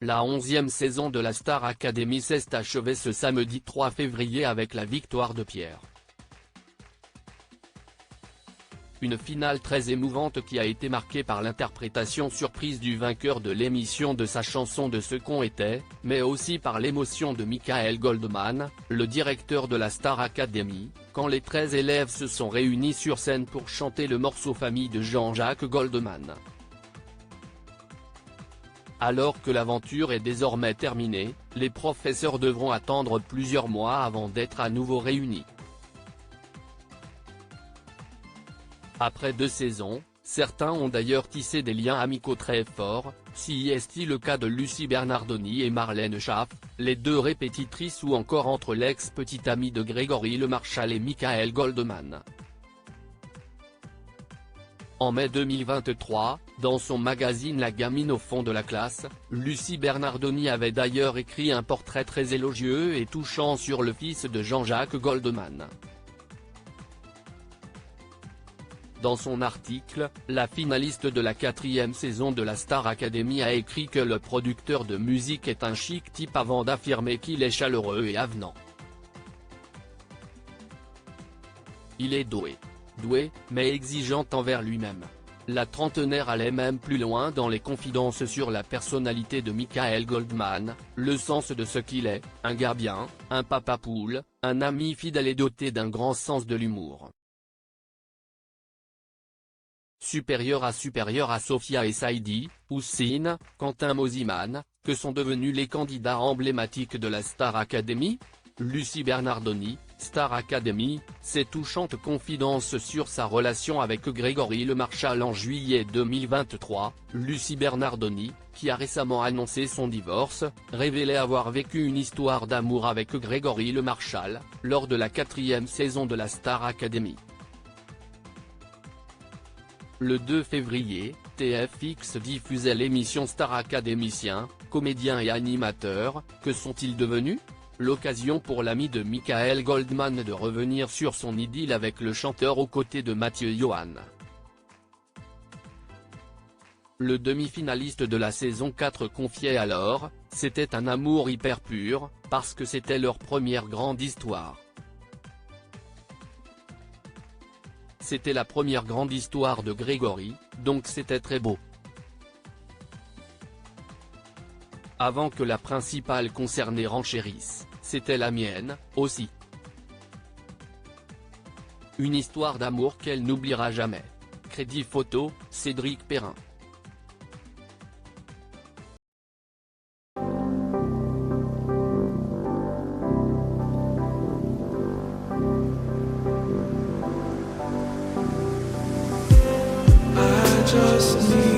La 11e saison de la Star Academy s'est achevée ce samedi 3 février avec la victoire de Pierre. Une finale très émouvante qui a été marquée par l'interprétation surprise du vainqueur de l'émission de sa chanson de ce qu'on était, mais aussi par l'émotion de Michael Goldman, le directeur de la Star Academy, quand les 13 élèves se sont réunis sur scène pour chanter le morceau Famille de Jean-Jacques Goldman. Alors que l'aventure est désormais terminée, les professeurs devront attendre plusieurs mois avant d'être à nouveau réunis. Après 2 saisons, certains ont d'ailleurs tissé des liens amicaux très forts, si est-il le cas de Lucie Bernardoni et Marlène Schaff, les 2 répétitrices, ou encore entre l'ex-petite amie de Grégory Le Marchal et Michael Goldman. En mai 2023, dans son magazine La Gamine au fond de la classe, Lucie Bernardoni avait d'ailleurs écrit un portrait très élogieux et touchant sur le fils de Jean-Jacques Goldman. Dans son article, la finaliste de la 4e saison de la Star Academy a écrit que le producteur de musique est un chic type avant d'affirmer qu'il est chaleureux et avenant. Il est doué, mais exigeant envers lui-même. La trentenaire allait même plus loin dans les confidences sur la personnalité de Michael Goldman, le sens de ce qu'il est, un gars bien, un papa poule, un ami fidèle et doté d'un grand sens de l'humour. Supérieur à Sophia et Saïdi, Houssine, Quentin Mosiman, que sont devenus les candidats emblématiques de la Star Academy. Lucie Bernardoni, Star Academy, ses touchantes confidences sur sa relation avec Grégory Le Marchal en juillet 2023, Lucie Bernardoni, qui a récemment annoncé son divorce, révélait avoir vécu une histoire d'amour avec Grégory Le Marchal, lors de la 4e saison de la Star Academy. Le 2 février, TFX diffusait l'émission Star Académicien, comédiens et animateurs, que sont-ils devenus ? L'occasion pour l'ami de Michael Goldman de revenir sur son idylle avec le chanteur aux côtés de Mathieu Johan. Le demi-finaliste de la saison 4 confiait alors, c'était un amour hyper pur, parce que c'était leur première grande histoire. C'était la première grande histoire de Grégory, donc c'était très beau. Avant que la principale concernée renchérisse, c'était la mienne, aussi. Une histoire d'amour qu'elle n'oubliera jamais. Crédit photo, Cédric Perrin. Just need